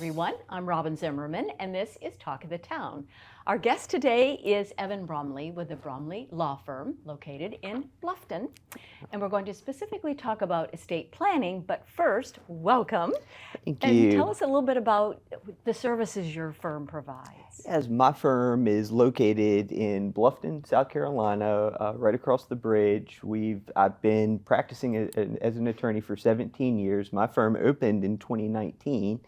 everyone. I'm Robyn Zimmerman, and this is Talk of the Town. Our guest today is Evan Bromley with the Bromley Law Firm located in Bluffton. And we're going to specifically talk about estate planning, but first, welcome. Thank and you. Tell us a little bit about the services your firm provides. Yes, my firm is located in Bluffton, South Carolina, right across the bridge. I've been practicing as an attorney for 17 years. My firm opened in 2019,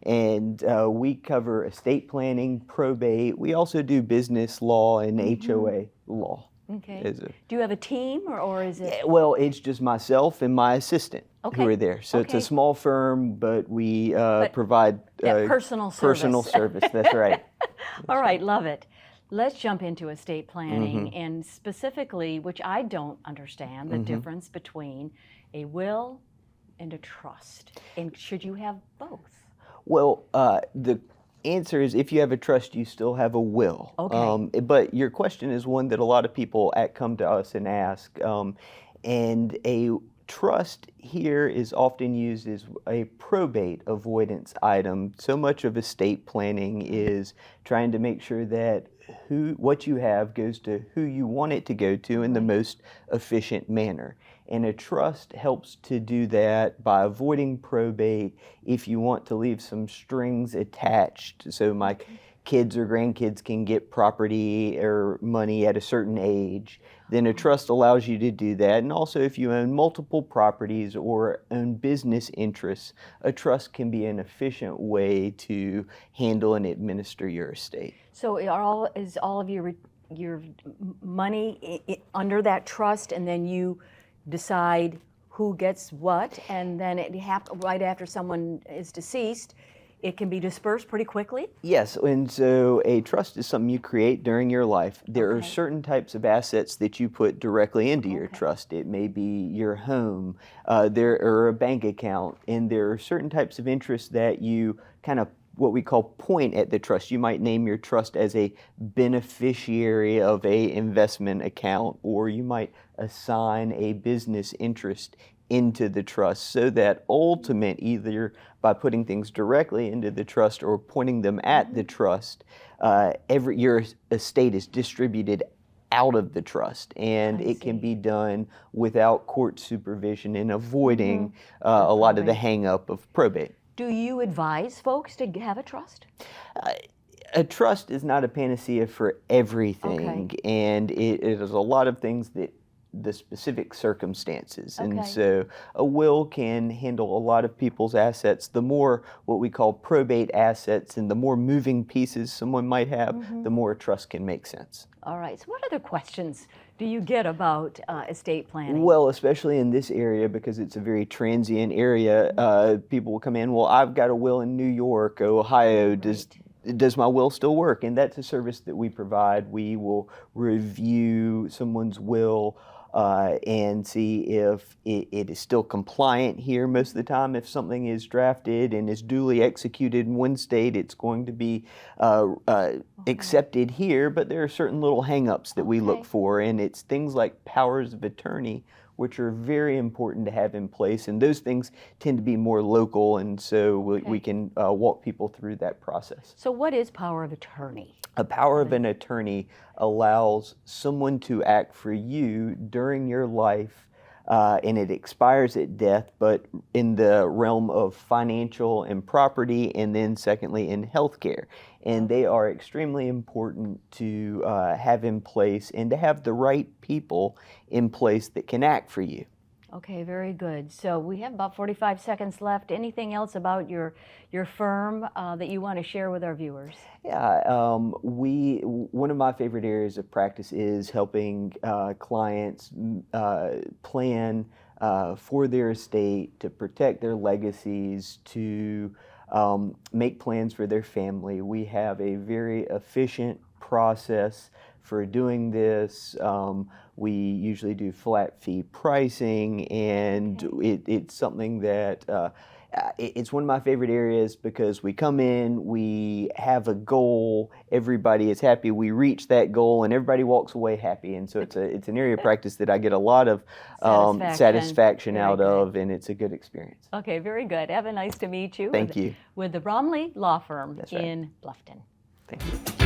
and we cover estate planning, probate. We also do business law and HOA law. Okay. Do you have a team, or is it? Yeah, well, it's just myself and my assistant who are there. So Okay. it's a small firm, but we provide personal service. Personal service, that's right. All right, love it. Let's jump into estate planning, and specifically, which I don't understand, the difference between a will and a trust. And should you have both? Well, the answer is if you have a trust, you still have a will. Okay. But your question is one that a lot of people come to us and ask. And a trust here is often used as a probate avoidance item. So much of estate planning is trying to make sure that what you have goes to who you want it to go to in the most efficient manner. And a trust helps to do that by avoiding probate if you want to leave some strings attached. So my kids or grandkids can get property or money at a certain age. Then a trust allows you to do that. And also if you own multiple properties or own business interests, a trust can be an efficient way to handle and administer your estate. So is all of your money under that trust, and then you decide who gets what, and then right after someone is deceased, it can be dispersed pretty quickly? Yes, and so a trust is something you create during your life. There are certain types of assets that you put directly into your trust. It may be your home, or a bank account, and there are certain types of interests that you kind of what we call point at the trust. You might name your trust as a beneficiary of a investment account, or you might assign a business interest into the trust, so that either by putting things directly into the trust or pointing them at the trust, your estate is distributed out of the trust, and it can be done without court supervision and avoiding a lot of the hang-up of probate. Do you advise folks to have a trust? A trust is not a panacea for everything, and it is a lot of things that the specific circumstances. And so a will can handle a lot of people's assets. The more what we call probate assets and the more moving pieces someone might have, the more a trust can make sense. All right, so what other questions do you get about estate planning? Well, especially in this area, because it's a very transient area, people will come in, well, I've got a will in New York, Ohio, does my will still work? And that's a service that we provide. We will review someone's will and see if it is still compliant here. Most of the time, if something is drafted and is duly executed in one state, it's going to be accepted here, but there are certain little hang-ups that we look for, and it's things like powers of attorney, which are very important to have in place, and those things tend to be more local, and so we can walk people through that process. So what is power of attorney? A power of an attorney allows someone to act for you during your life, and it expires at death, but in the realm of financial and property, and then secondly in healthcare. And they are extremely important to have in place and to have the right people in place that can act for you. Okay, very good. So we have about 45 seconds left. Anything else about your firm that you want to share with our viewers? Yeah, one of my favorite areas of practice is helping clients plan for their estate, to protect their legacies, to make plans for their family. We have a very efficient process for doing this. We usually do flat fee pricing, and it's something that it's one of my favorite areas because we come in, we have a goal, everybody is happy, we reach that goal, and everybody walks away happy. And so it's an area of practice that I get a lot of satisfaction Very out good. of, and it's a good experience. Okay, very good. Evan, nice to meet you. Thank you. With the Bromley Law Firm That's right. in Bluffton. Thank you.